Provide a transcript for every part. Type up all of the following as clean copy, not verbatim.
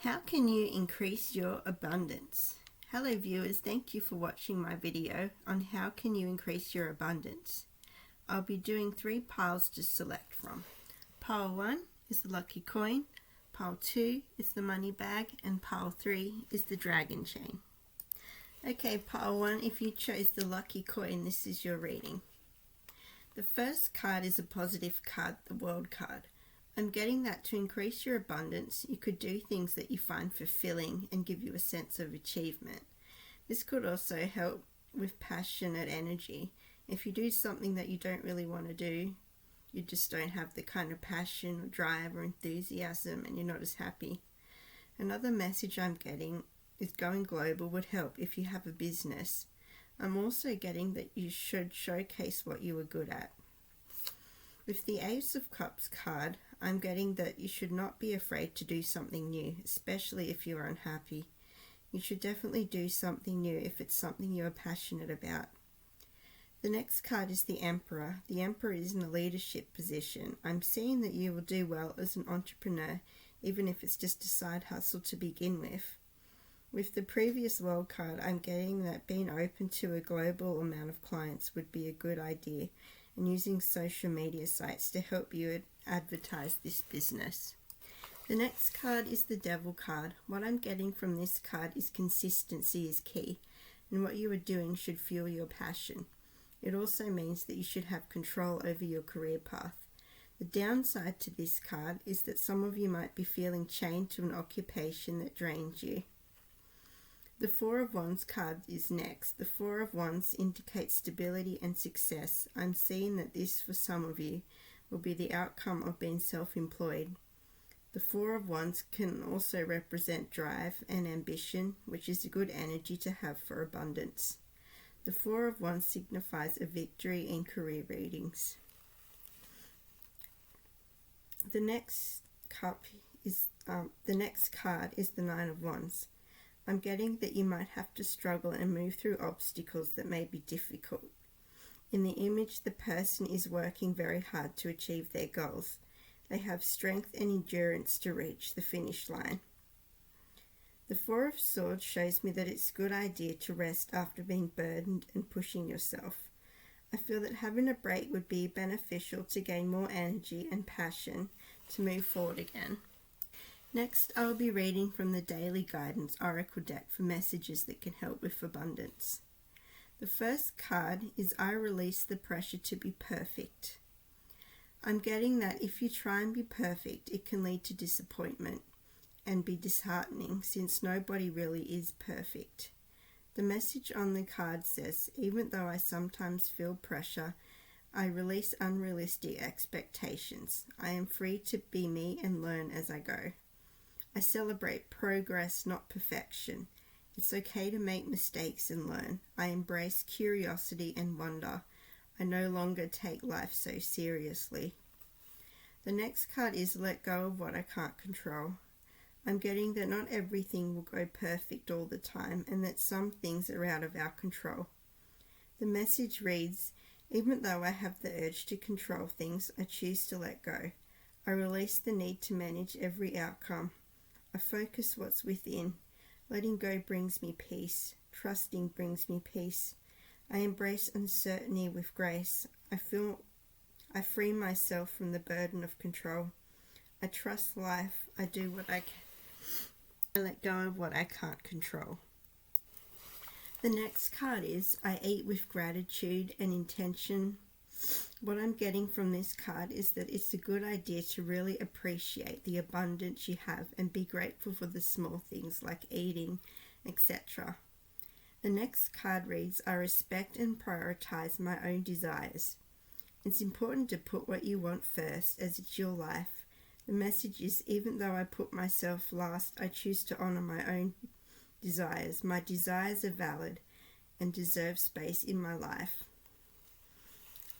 How can you increase your abundance? Hello viewers, thank you for watching my video on how can you increase your abundance. I'll be doing 3 piles to select from. Pile 1 is the lucky coin, pile 2 is the money bag, and pile 3 is the dragon chain. Okay, pile 1, if you chose the lucky coin, this is your reading. The first card is a positive card, the world card. I'm getting that to increase your abundance, you could do things that you find fulfilling and give you a sense of achievement. This could also help with passionate energy. If you do something that you don't really want to do, you just don't have the kind of passion or drive or enthusiasm and you're not as happy. Another message I'm getting is going global would help if you have a business. I'm also getting that you should showcase what you are good at. With the Ace of Cups card, I'm getting that you should not be afraid to do something new, especially if you are unhappy. You should definitely do something new if it's something you are passionate about. The next card is the Emperor. The Emperor is in a leadership position. I'm seeing that you will do well as an entrepreneur, even if it's just a side hustle to begin with. With the previous World card, I'm getting that being open to a global amount of clients would be a good idea, and using social media sites to help you advertise this business. The next card is the Devil card. What I'm getting from this card is consistency is key, and what you are doing should fuel your passion. It also means that you should have control over your career path. The downside to this card is that some of you might be feeling chained to an occupation that drains you. The Four of Wands card is next. The Four of Wands indicates stability and success. I'm seeing that this, for some of you, will be the outcome of being self-employed. The Four of Wands can also represent drive and ambition, which is a good energy to have for abundance. The Four of Wands signifies a victory in career readings. The next card is the Nine of Wands. I'm getting that you might have to struggle and move through obstacles that may be difficult. In the image, the person is working very hard to achieve their goals. They have strength and endurance to reach the finish line. The Four of Swords shows me that it's a good idea to rest after being burdened and pushing yourself. I feel that having a break would be beneficial to gain more energy and passion to move forward again. Next, I will be reading from the Daily Guidance Oracle deck for messages that can help with abundance. The first card is I release the pressure to be perfect. I'm getting that if you try and be perfect, it can lead to disappointment and be disheartening since nobody really is perfect. The message on the card says, even though I sometimes feel pressure, I release unrealistic expectations. I am free to be me and learn as I go. I celebrate progress, not perfection. It's okay to make mistakes and learn. I embrace curiosity and wonder. I no longer take life so seriously. The next card is let go of what I can't control. I'm getting that not everything will go perfect all the time and that some things are out of our control. The message reads, even though I have the urge to control things, I choose to let go. I release the need to manage every outcome. I focus what's within. Letting go brings me peace. Trusting brings me peace. I embrace uncertainty with grace. I free myself from the burden of control. I trust life. I do what I can. I let go of what I can't control. The next card is I eat with gratitude and intention. What I'm getting from this card is that it's a good idea to really appreciate the abundance you have and be grateful for the small things like eating, etc. The next card reads, I respect and prioritize my own desires. It's important to put what you want first as it's your life. The message is, even though I put myself last, I choose to honor my own desires. My desires are valid and deserve space in my life.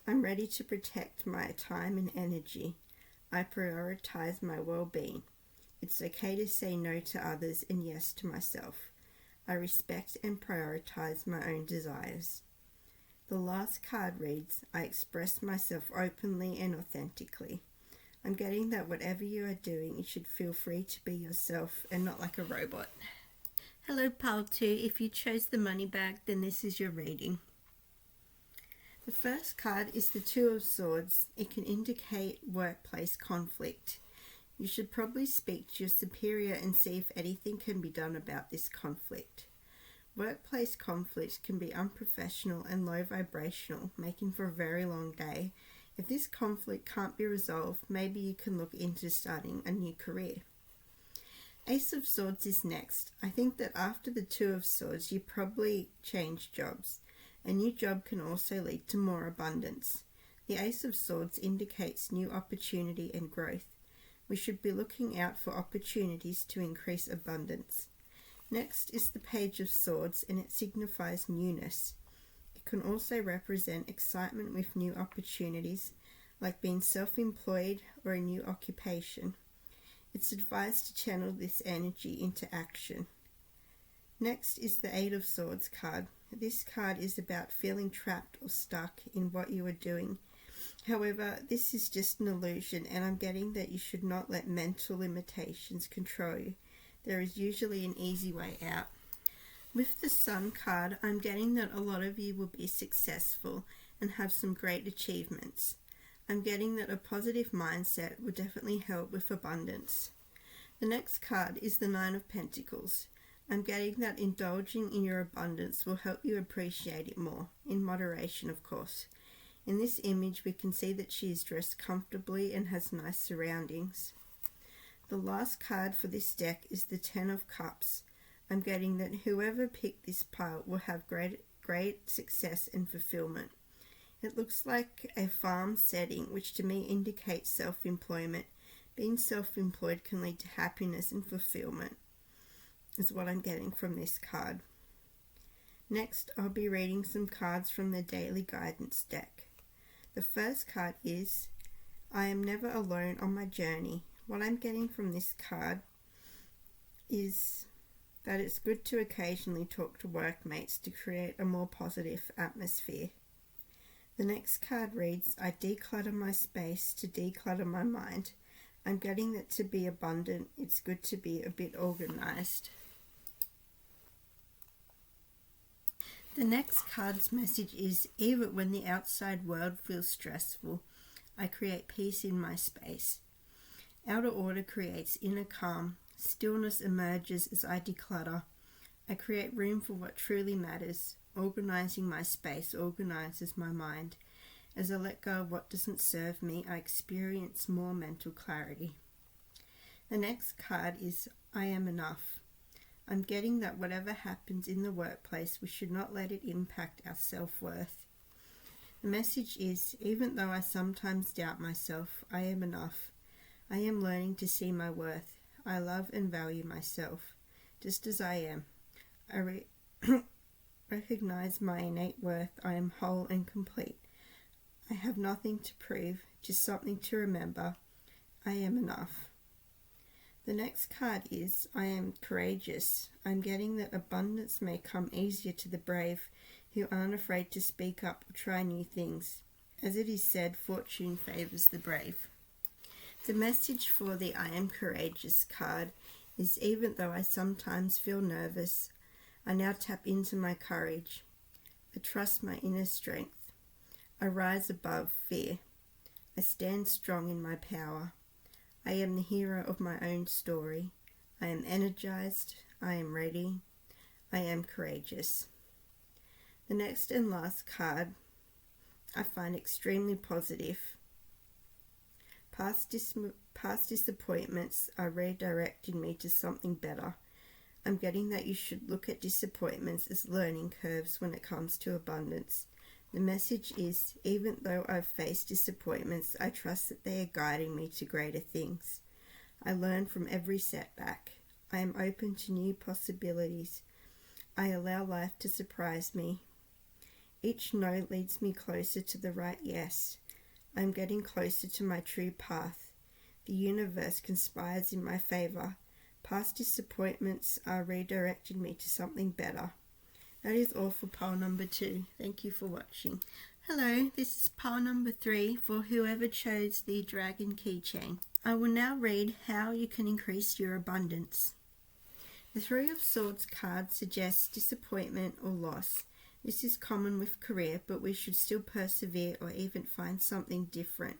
I'm ready to protect my time and energy. I prioritize my well-being. It's okay to say no to others and yes to myself. I respect and prioritize my own desires. The last card reads, I express myself openly and authentically. I'm getting that whatever you are doing, you should feel free to be yourself and not like a robot. Hello, pile 2. If you chose the money bag, then this is your reading. The first card is the Two of Swords. It can indicate workplace conflict. You should probably speak to your superior and see if anything can be done about this conflict. Workplace conflict can be unprofessional and low vibrational, making for a very long day. If this conflict can't be resolved, maybe you can look into starting a new career. Ace of Swords is next. I think that after the Two of Swords, you probably change jobs. A new job can also lead to more abundance. The Ace of Swords indicates new opportunity and growth. We should be looking out for opportunities to increase abundance. Next is the Page of Swords, and it signifies newness. It can also represent excitement with new opportunities, like being self-employed or a new occupation. It's advised to channel this energy into action. Next is the Eight of Swords card. This card is about feeling trapped or stuck in what you are doing. However, this is just an illusion, and I'm getting that you should not let mental limitations control you. There is usually an easy way out. With the Sun card, I'm getting that a lot of you will be successful and have some great achievements. I'm getting that a positive mindset will definitely help with abundance. The next card is the Nine of Pentacles. I'm getting that indulging in your abundance will help you appreciate it more, in moderation of course. In this image we can see that she is dressed comfortably and has nice surroundings. The last card for this deck is the Ten of Cups. I'm getting that whoever picked this pile will have great success and fulfillment. It looks like a farm setting, which to me indicates self-employment. Being self-employed can lead to happiness and fulfillment, is what I'm getting from this card. Next, I'll be reading some cards from the Daily Guidance deck. The first card is, I am never alone on my journey. What I'm getting from this card is that it's good to occasionally talk to workmates to create a more positive atmosphere. The next card reads, I declutter my space to declutter my mind. I'm getting that to be abundant, it's good to be a bit organized. The next card's message is, even when the outside world feels stressful, I create peace in my space. Outer order creates inner calm. Stillness emerges as I declutter. I create room for what truly matters. Organizing my space organizes my mind. As I let go of what doesn't serve me, I experience more mental clarity. The next card is, I am enough. I'm getting that whatever happens in the workplace, we should not let it impact our self-worth. The message is, even though I sometimes doubt myself, I am enough. I am learning to see my worth. I love and value myself, just as I am. I recognize my innate worth. I am whole and complete. I have nothing to prove, just something to remember. I am enough. The next card is, I am courageous. I'm getting that abundance may come easier to the brave who aren't afraid to speak up or try new things. As it is said, fortune favors the brave. The message for the I am courageous card is, even though I sometimes feel nervous, I now tap into my courage. I trust my inner strength. I rise above fear. I stand strong in my power. I am the hero of my own story. I am energized. I am ready. I am courageous. The next and last card I find extremely positive. Past disappointments are redirecting me to something better. I'm getting that you should look at disappointments as learning curves when it comes to abundance. The message is, even though I've faced disappointments, I trust that they are guiding me to greater things. I learn from every setback. I am open to new possibilities. I allow life to surprise me. Each no leads me closer to the right yes. I'm getting closer to my true path. The universe conspires in my favor. Past disappointments are redirecting me to something better. That is all for pile number 2. Thank you for watching. Hello, this is pile number 3 for whoever chose the dragon keychain. I will now read how you can increase your abundance. The Three of Swords card suggests disappointment or loss. This is common with career, but we should still persevere or even find something different.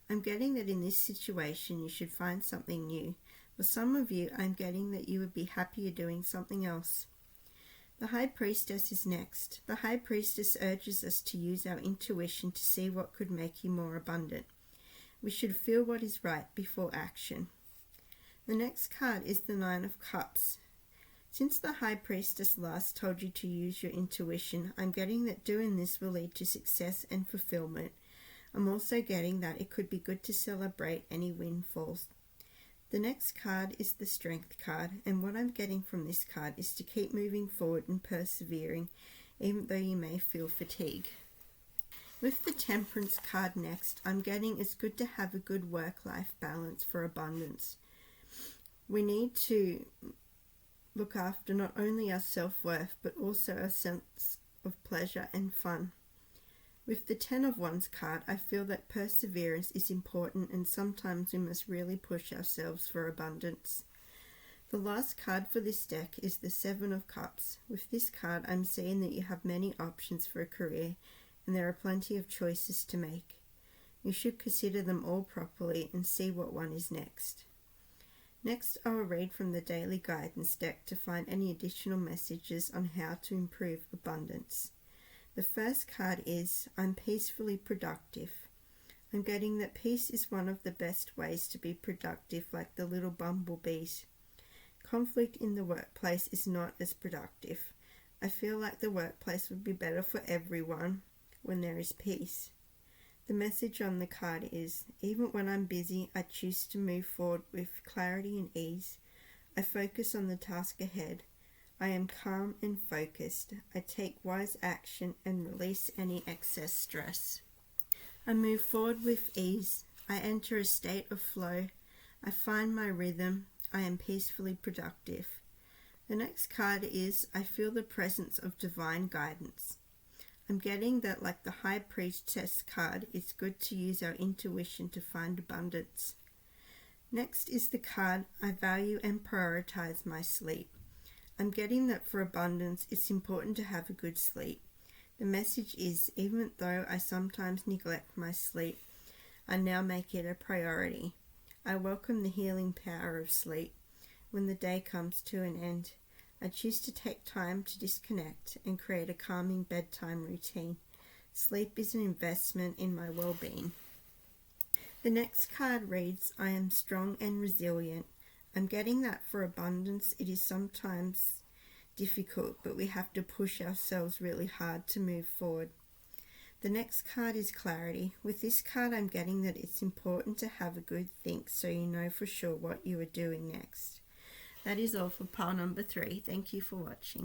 I'm getting that in this situation you should find something new. For some of you, I'm getting that you would be happier doing something else. The High Priestess is next. The High Priestess urges us to use our intuition to see what could make you more abundant. We should feel what is right before action. The next card is the Nine of Cups. Since the High Priestess last told you to use your intuition, I'm getting that doing this will lead to success and fulfillment. I'm also getting that it could be good to celebrate any windfalls. The next card is the Strength card, and what I'm getting from this card is to keep moving forward and persevering, even though you may feel fatigue. With the Temperance card next, I'm getting it's good to have a good work-life balance for abundance. We need to look after not only our self-worth, but also our sense of pleasure and fun. With the Ten of Wands card, I feel that perseverance is important and sometimes we must really push ourselves for abundance. The last card for this deck is the Seven of Cups. With this card, I'm seeing that you have many options for a career and there are plenty of choices to make. You should consider them all properly and see what one is next. Next, I will read from the Daily Guidance deck to find any additional messages on how to improve abundance. The first card is, I'm peacefully productive. I'm getting that peace is one of the best ways to be productive, like the little bumblebees. Conflict in the workplace is not as productive. I feel like the workplace would be better for everyone when there is peace. The message on the card is, even when I'm busy, I choose to move forward with clarity and ease. I focus on the task ahead. I am calm and focused. I take wise action and release any excess stress. I move forward with ease. I enter a state of flow. I find my rhythm. I am peacefully productive. The next card is, I feel the presence of divine guidance. I'm getting that, like the High Priestess card, it's good to use our intuition to find abundance. Next is the card, I value and prioritize my sleep. I'm getting that for abundance, it's important to have a good sleep. The message is, even though I sometimes neglect my sleep, I now make it a priority. I welcome the healing power of sleep. When the day comes to an end, I choose to take time to disconnect and create a calming bedtime routine. Sleep is an investment in my well-being. The next card reads, I am strong and resilient. I'm getting that for abundance, it is sometimes difficult, but we have to push ourselves really hard to move forward. The next card is clarity. With this card, I'm getting that it's important to have a good think so you know for sure what you are doing next. That is all for pile number 3. Thank you for watching.